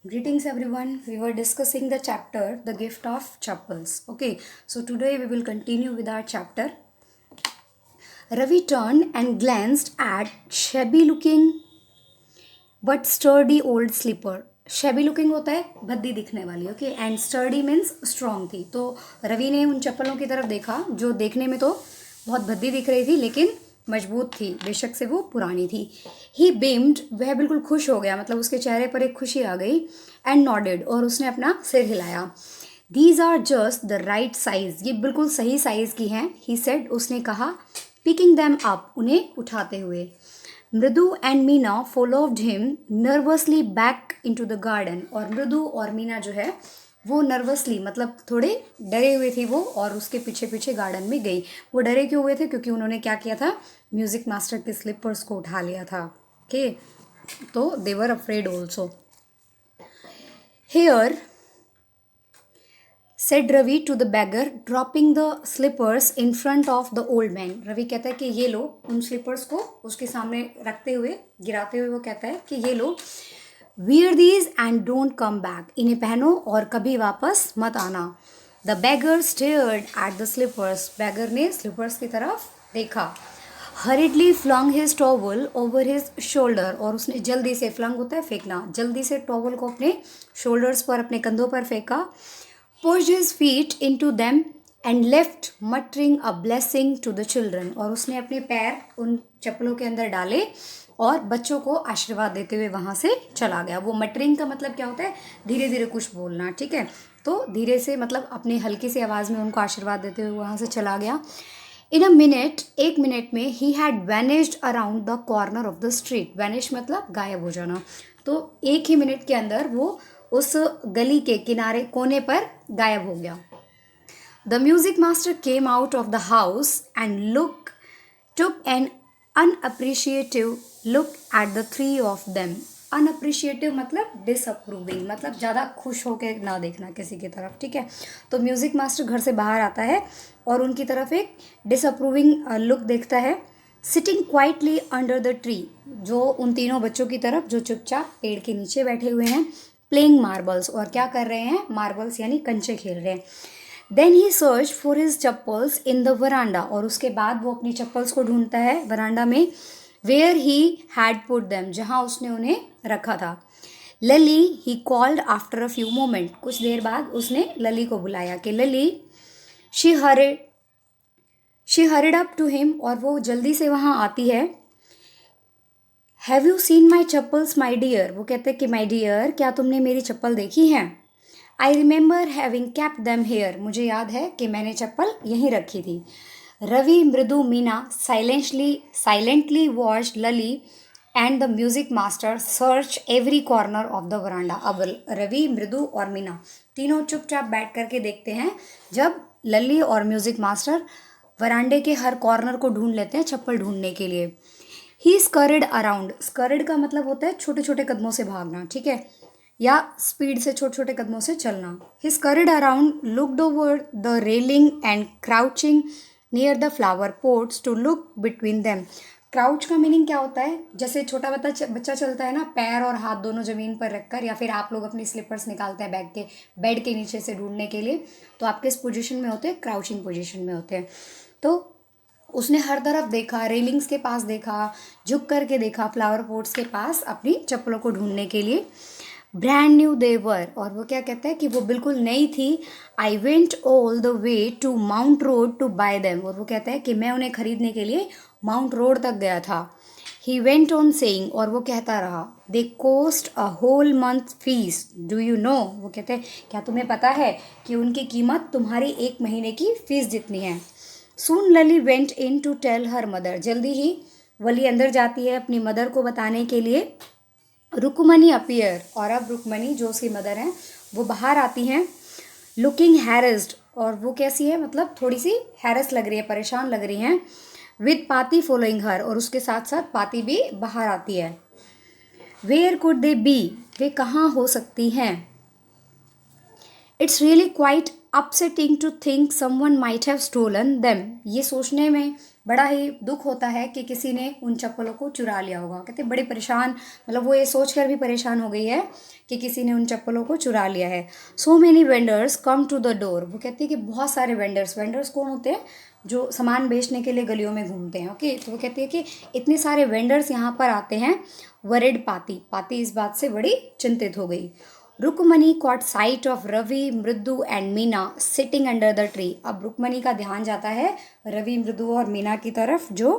Greetings everyone. We were discussing the chapter The Gift of Chappals. Okay, so today we will continue with our chapter. Ravi turned and glanced at shabby looking but sturdy old slipper. Shabby looking होता है भद्दी दिखने वाली, okay, and sturdy means strong थी. तो रवि ने उन चप्पलों की तरफ देखा जो देखने में तो बहुत भद्दी दिख रही थी लेकिन मजबूत थी, बेशक से वो पुरानी थी. ही बीम्ड, वह बिल्कुल खुश हो गया, मतलब उसके चेहरे पर एक खुशी आ गई. एंड नॉडेड, और उसने अपना सिर हिलाया. These are just the right size, ये बिल्कुल सही साइज की हैं. ही सेड, उसने कहा. पिकिंग दैम अप, उन्हें उठाते हुए. मृदु and Meena followed him nervously back into the garden, और मृदु और मीना जो है वो नर्वसली, मतलब थोड़े डरे हुए थे वो, और उसके पीछे पीछे गार्डन में गई. वो डरे क्यों हुए थे? क्योंकि उन्होंने क्या किया था, म्यूजिक मास्टर के स्लीपर्स को उठा लिया था. ओके, तो they were afraid also. Here said Ravi to the beggar, dropping the slippers in front of the old man. Ravi कहता है कि ये लो, उन स्लीपर्स को उसके सामने रखते हुए, गिराते हुए वो कहता है कि ये लो. Wear these and don't come back, इन्हें पहनो और कभी वापस मत आना. The beggar stared at the slippers, beggar ने स्लीपर्स की तरफ देखा. Hurriedly flung his towel over his shoulder, और उसने जल्दी से, फ्लंग होता है फेंकना, जल्दी से टॉवल को अपने शोल्डर्स पर, अपने कंधों पर फेंका. pushed his feet into them and left muttering a blessing to the children, और उसने अपने पैर उन चप्पलों के अंदर डाले और बच्चों को आशीर्वाद देते हुए वहाँ से चला गया. वो मटरिंग का मतलब क्या होता है? धीरे धीरे कुछ बोलना, ठीक है. तो धीरे से मतलब अपनी हल्की सी आवाज़ में उनको आशीर्वाद देते हुए वहाँ से चला गया. इन अ मिनट, एक मिनट में, he had vanished around the corner of the street. Vanish मतलब गायब हो जाना. तो एक ही मिनट के अंदर वो उस गली के किनारे, कोने पर गायब हो गया. The music master came out of the house and look took an unappreciative look at the three of them. Unappreciative मतलब डिसअप्रूविंग, मतलब ज़्यादा खुश होकर ना देखना किसी की तरफ, ठीक है. तो म्यूज़िक मास्टर घर से बाहर आता है और उनकी तरफ एक डिसअप्रूविंग लुक देखता है. Sitting quietly under the tree, जो उन तीनों बच्चों की तरफ जो चुपचाप पेड़ के नीचे बैठे हुए हैं. प्लेइंग मार्बल्स, और क्या कर रहे हैं? मार्बल्स यानी कंचे खेल रहे हैं. Then he search for his chappals in the verandah, और उसके बाद वो अपनी चप्पल्स को ढूंढता है वरांडा में. Where he had put them, जहाँ उसने उन्हें रखा था. Lalli, he called after a few moment, कुछ देर बाद उसने लली को बुलाया कि Lalli. She hurried she hurried up to him, और वो जल्दी से वहाँ आती है. Have you seen my chappals my dear, वो कहते हैं कि माई डियर, क्या तुमने मेरी चप्पल देखी हैं? I remember having kept them here, मुझे याद है कि मैंने चप्पल यहीं रखी थी. Ravi, Mridu, Meena silently watched Lalli and the music master search every corner of the veranda. अब रवि, मृदु और मीना तीनों चुपचाप बैठ करके देखते हैं जब लली और म्यूजिक मास्टर वरांडे के हर कॉर्नर को ढूंढ लेते हैं चप्पल ढूंढने के लिए. ही स्कर्ड अराउंड, स्कर्ड का मतलब होता है छोटे छोटे कदमों से भागना, ठीक है, या स्पीड से छोटे छोटे कदमों से चलना. He scurried around, looked over the railing and crouching near the flower pots to look between them. Crouch का मीनिंग क्या होता है? जैसे छोटा बच्चा चलता है ना, पैर और हाथ दोनों ज़मीन पर रखकर, या फिर आप लोग अपनी स्लीपर्स निकालते हैं बेड के नीचे से ढूंढने के लिए, तो आप किस पोजीशन में होते हैं? क्राउचिंग पोजीशन में होते हैं. तो उसने हर तरफ देखा, रेलिंग्स के पास देखा, झुक करके देखा, फ्लावर पोट्स के पास अपनी चप्पलों को ढूंढने के लिए. ब्रांड न्यू देवर, और वो क्या कहता है कि वो बिल्कुल नई थी. I went all the way to Mount Road to buy them, और वो कहता है कि मैं उन्हें खरीदने के लिए माउंट रोड तक गया था. ही वेंट ऑन सेइंग, और वो कहता रहा, they cost a whole month fees, do you know, वो कहते हैं क्या तुम्हें पता है कि उनकी कीमत तुम्हारी एक महीने की फीस जितनी है. Soon Lalli went in to tell her mother, जल्दी ही वली अंदर जाती है अपनी मदर को बताने के लिए. रुकमनी अपीयर, और अब रुकमनी जो उसकी मदर हैं वो बाहर आती हैं. लुकिंग हैरेस्ड, और वो कैसी है, मतलब थोड़ी सी हैरस लग रही है, परेशान लग रही हैं. विद पाती फॉलोइंग हर, और उसके साथ साथ पाती भी बाहर आती है. वेयर कुड दे बी, वे कहाँ हो सकती हैं? It's really quite upsetting to think someone might have stolen them, ये सोचने में बड़ा ही दुख होता है कि किसी ने उन चप्पलों को चुरा लिया होगा। कहते बड़े परेशान, मतलब वो ये सोचकर भी परेशान हो गई है कि किसी ने उन चप्पलों को चुरा लिया है। So many vendors come to the door, वो कहती है कि बहुत सारे वेंडर्स, वेंडर्स कौन होते हैं, जो सामान बेचने के लिए गलियों में घूमते हैं। ओके, तो वो कहती है कि इतने सारे वेंडर्स यहाँ पर आते हैं। वरिड पाती, पाती इस बात से बड़ी चिंतित हो गई। Rukmani caught sight of Ravi, Mridu and Meena sitting under the tree. अब रुक्मणी का ध्यान जाता है रवि, मृदु और मीना की तरफ, जो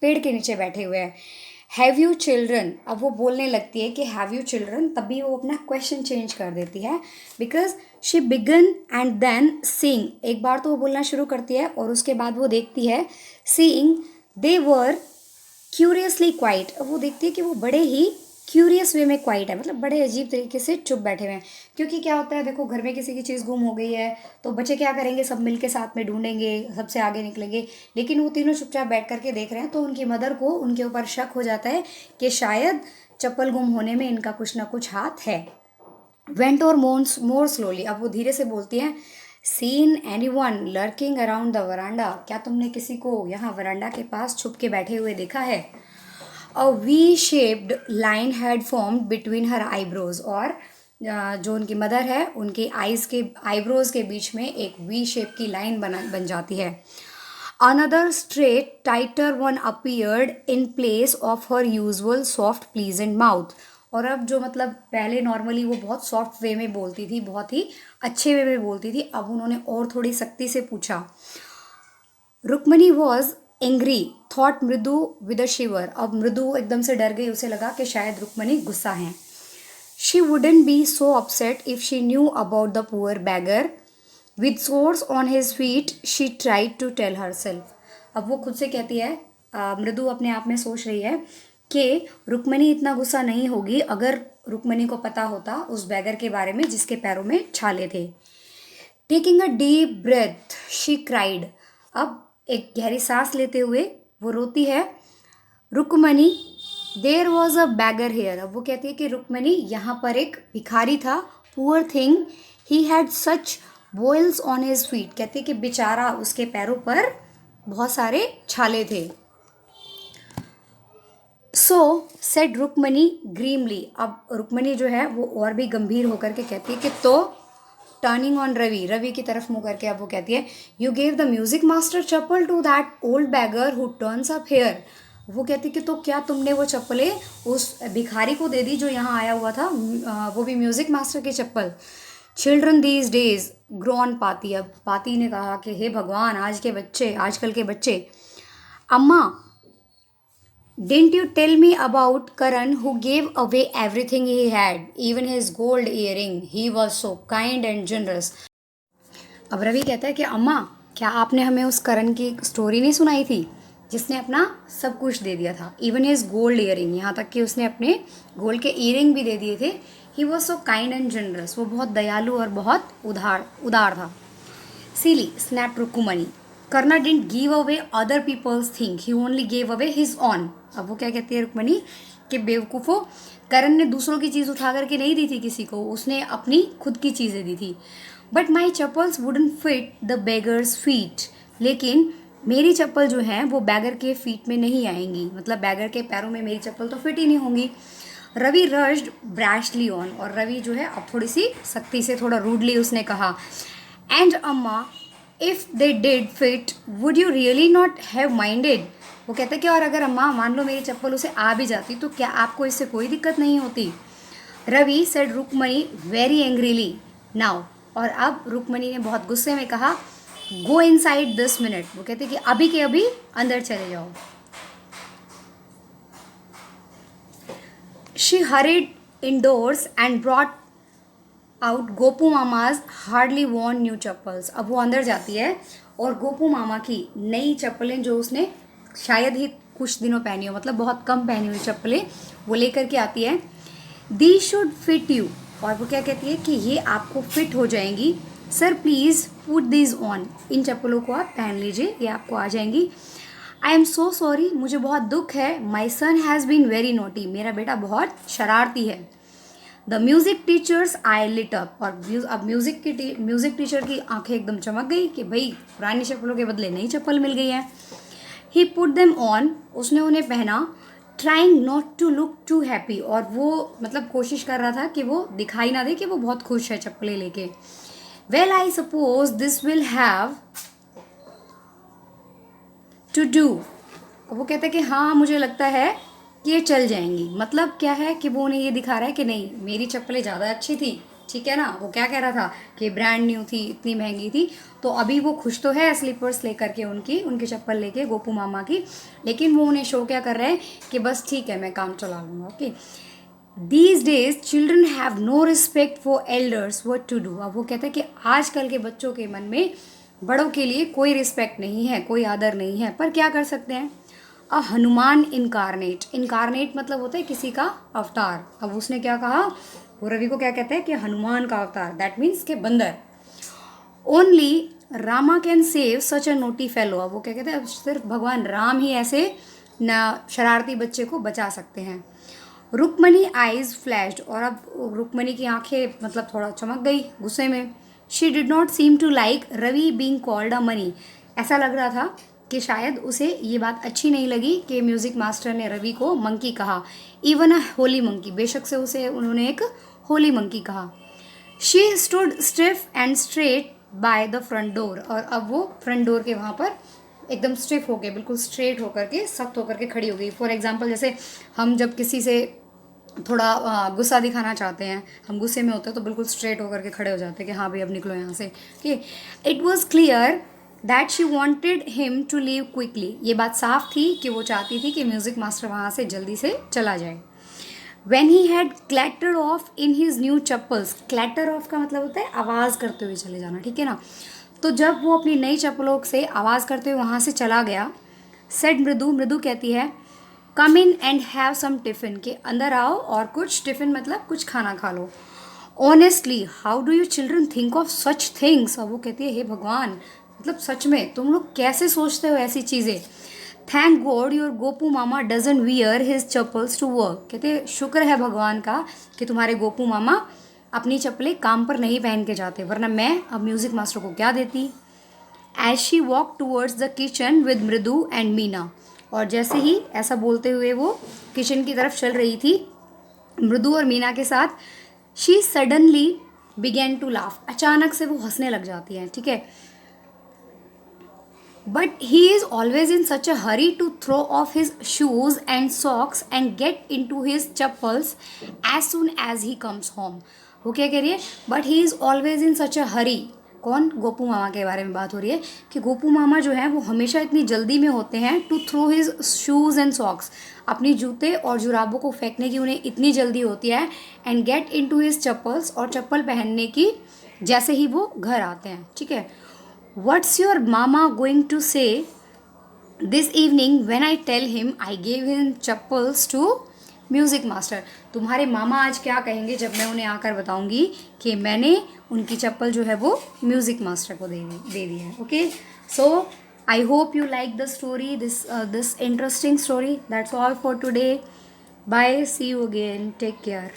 पेड़ के नीचे बैठे हुए हैं। हैव यू चिल्ड्रन, अब वो बोलने लगती है कि हैव यू चिल्ड्रन, तभी वो अपना क्वेश्चन चेंज कर देती है, because she began and then seeing. एक बार तो वो बोलना शुरू करती है और उसके बाद वो देखती है, सीइंग दे वर क्यूरियसली क्वाइट। अब वो देखती है कि वो बड़े ही क्यूरियस वे में क्वाइट है, मतलब बड़े अजीब तरीके से चुप बैठे हुए हैं। क्योंकि क्या होता है, देखो घर में किसी की चीज़ गुम हो गई है तो बच्चे क्या करेंगे, सब मिलके साथ में ढूंढेंगे, सबसे आगे निकलेंगे। लेकिन वो तीनों चुपचाप बैठ करके देख रहे हैं, तो उनकी मदर को उनके ऊपर शक हो जाता है कि शायद चप्पल गुम होने में इनका कुछ ना कुछ हाथ है। वेंट और मोर स्लोली, अब वो धीरे से बोलती हैं, seen anyone lurking around the verandah, क्या तुमने किसी को यहाँ वरांडा के पास छुप के बैठे हुए देखा है। A V shaped line had formed between her eyebrows, और जो उनकी मदर है उनके आईब्रोज के बीच में एक वी शेप की लाइन बन जाती है। Another straight tighter one appeared in place of her usual soft pleasant mouth, और अब जो मतलब पहले नॉर्मली वो बहुत सॉफ्ट वे में बोलती थी, बहुत ही अच्छे वे में बोलती थी, अब उन्होंने और थोड़ी सख्ती से पूछा। रुक्मणी वॉज एंग्री थॉट मृदु विद अ शिवर, अब मृदु एकदम से डर गई, उसे लगा कि शायद रुक्मणी गुस्सा है। She wouldn't be so upset if she knew about the poor beggar with sores on his feet, she tried to tell herself. अब वो खुद से कहती है, मृदु अपने आप में सोच रही है कि रुक्मणी इतना गुस्सा नहीं होगी अगर रुक्मणी को पता होता उस बैगर के बारे में जिसके पैरों में छाले थे। Taking a deep breath she cried, अब एक गहरी सांस लेते हुए वो रोती है, Rukmini there was a beggar here. अब वो कहती है कि रुक्मणी यहाँ पर एक भिखारी था, poor thing he had such boils on his feet, कहती है कि बेचारा उसके पैरों पर बहुत सारे छाले थे। सो सेड रुक्मणी ग्रीमली, अब रुक्मणी जो है वो और भी गंभीर होकर के कहती है कि तो टर्निंग ऑन रवि, रवि की तरफ मुँह करके अब वो कहती है, you gave the music master chappal to that old beggar who turns up here. वो कहती है कि तो क्या तुमने वो चप्पलें उस भिखारी को दे दी जो यहाँ आया हुआ था, वो भी म्यूजिक मास्टर की चप्पल। चिल्ड्रन दीज डेज ग्रोन पाती, अब पाती ने कहा कि हे भगवान, आज के बच्चे, आजकल के बच्चे। अम्मा didn't you tell me about Karan who gave away everything he had, even his gold earring? He was so kind and generous. अब रवि कहता है कि अम्मा, क्या आपने हमें उस करण की स्टोरी नहीं सुनाई थी जिसने अपना सब कुछ दे दिया था, इवन हिज गोल्ड ईयरिंग, यहाँ तक कि उसने अपने गोल्ड के ईयरिंग भी दे दिए थे। He was so kind and generous, वो बहुत दयालु और बहुत उदार था। सीली snap Rukmini, Karna didn't give away other people's thing, he only gave away his own. अब वो क्या कहती है रुक्मणी कि बेवकूफ़ो, करण ने दूसरों की चीज़ उठा करके नहीं दी थी किसी को, उसने अपनी खुद की चीज़ें दी थी। But my chappals wouldn't fit the beggars feet, लेकिन मेरी चप्पल जो है वो बैगर के फीट में नहीं आएंगी, मतलब बैगर के पैरों में मेरी चप्पल तो फिट ही नहीं होंगी। रवि रश्ड ब्रैशली ऑन, और रवि जो है अब थोड़ी सी सख्ती से, थोड़ा रूडली उसने कहा, एंड अम्मा if they did fit would you really not have minded. वो कहते कि और अगर अम्मा मान लो मेरी चप्पल उसे आ भी जाती तो क्या आपको इससे कोई दिक्कत नहीं होती। Ravi said Rukmini very angrily now, और अब रुक्मणी ने बहुत गुस्से में कहा, गो इनसाइड दिस मिनट। वो कहते कि अभी के अभी अंदर चले जाओ। She hurried indoors and brought out Gopu mama's hardly worn new chappals. अब वो अंदर जाती है और गोपू मामा की नई चप्पलें जो उसने शायद ही कुछ दिनों पहनी हो, मतलब बहुत कम पहनी हुई चप्पलें वो लेकर के आती है। दी शुड फिट यू, और वो क्या कहती है कि ये आपको फिट हो जाएंगी। Sir please put these on, इन चप्पलों को आप पहन लीजिए, ये आपको आ जाएंगी। आई एम सो सॉरी, मुझे बहुत दुख है। My son has been very naughty, मेरा बेटा बहुत शरारती है। The music teacher's eye lit up, और अब म्यूज़िक टीचर की आंखें एकदम चमक गई कि भाई पुरानी चप्पलों के बदले नई चप्पल मिल गई है। ही पुट देम ऑन, उसने उन्हें पहना, trying not to look too happy, और वो मतलब कोशिश कर रहा था कि वो दिखाई ना दे कि वो बहुत खुश है चप्पलें लेके. Well I suppose this will have to do. वो कहता है कि हाँ मुझे लगता है कि ये चल जाएंगी. मतलब क्या है कि वो उन्हें ये दिखा रहा है कि नहीं मेरी चप्पलें ज़्यादा अच्छी थी, ठीक है ना. वो क्या कह रहा था कि ब्रांड न्यू थी, इतनी महंगी थी, तो अभी वो खुश तो है स्लीपर्स लेकर के उनकी चप्पल लेके गोपू मामा की, लेकिन वो उन्हें शो क्या कर रहे हैं कि बस ठीक है मैं काम चला लूँगा. Okay. These days children have no respect for elders what to do. अब वो कहते हैं कि आजकल के बच्चों के मन में बड़ों के लिए कोई रिस्पेक्ट नहीं है, कोई आदर नहीं है, पर क्या कर सकते हैं. अ हनुमान इनकारनेट. इनकारनेट मतलब होता है किसी का अवतार. अब उसने क्या कहा, वो रवि को क्या कहते हैं कि हनुमान का अवतार, दैट मीन्स के बंदर. Only Rama can save such a naughty fellow. अब वो क्या कहते हैं सिर्फ भगवान राम ही ऐसे न शरारती बच्चे को बचा सकते हैं. Rukmini eyes flashed. और अब रुक्मणी की आंखें मतलब थोड़ा चमक गई गुस्से में. She did not seem to like Ravi being called a money. ऐसा लग रहा था कि शायद उसे ये बात अच्छी नहीं लगी कि म्यूज़िक मास्टर ने रवि को मंकी कहा. इवन अ होली मंकी. बेशक से उसे उन्होंने एक होली मंकी कहा. She stood stiff and straight by the front door. और अब वो फ्रंट डोर के वहाँ पर एकदम स्टिफ होके, बिल्कुल स्ट्रेट होकर के, सख्त होकर के खड़ी हो गई. फॉर एग्जाम्पल जैसे हम जब किसी से थोड़ा गुस्सा दिखाना चाहते हैं, हम गुस्से में होते हैं तो बिल्कुल स्ट्रेट होकर के खड़े हो जाते हैं कि हाँ भाई अब निकलो यहाँ से. ठीक. It was clear that she wanted him to leave quickly. ये बात साफ थी कि वो चाहती थी कि म्यूज़िक मास्टर वहाँ से जल्दी से चला जाए. When he had clattered off in his new chappals. Clatter off का मतलब होता है आवाज़ करते हुए चले जाना, ठीक है ना. तो जब वो अपनी नई चप्पलों से आवाज़ करते हुए वहाँ से चला गया, सेड मृदु. मृदु कहती है come in and have some tiffin, के अंदर आओ और कुछ टिफ़िन मतलब कुछ खाना खा लो. Honestly how do you children think of such things. और वो कहती है हे भगवान, मतलब सच में तुम लोग कैसे सोचते हो ऐसी चीज़ें. Thank God your Gopu mama doesn't wear his chappals to work. कहते शुक्र है भगवान का कि तुम्हारे गोपू मामा अपनी चप्पलें काम पर नहीं पहन के जाते, वरना मैं अब म्यूज़िक मास्टर को क्या देती. As she walk towards the kitchen with Mridu and Meena. और जैसे ही ऐसा बोलते हुए वो किचन की तरफ चल रही थी मृदु और मीना के साथ, she suddenly began to laugh. अचानक से वो हंसने लग जाती है, ठीक है. But he is always in such a hurry to throw off his shoes and socks and get in to his chappals as soon as he comes home. वो क्या कह रही है, but he is always in such a hurry. कौन, गोपू मामा के बारे में बात हो रही है कि गोपू मामा जो है वो हमेशा इतनी जल्दी में होते हैं to throw his shoes and socks. अपनी जूते और जुराबों को फेंकने की उन्हें इतनी जल्दी होती है. And get in to his chappals, और चप्पल पहनने की जैसे ही वो घर आते हैं, ठीक है. What's your mama going to say this evening when I tell him I gave him chappals to music master. तुम्हारे मामा आज क्या कहेंगे जब मैं उन्हें आकर बताऊंगी कि मैंने उनकी चप्पल जो है वो म्यूज़िक मास्टर को दे दी है. Okay, so I hope you like the story, this interesting story. That's all for today. Bye, see you again, take care.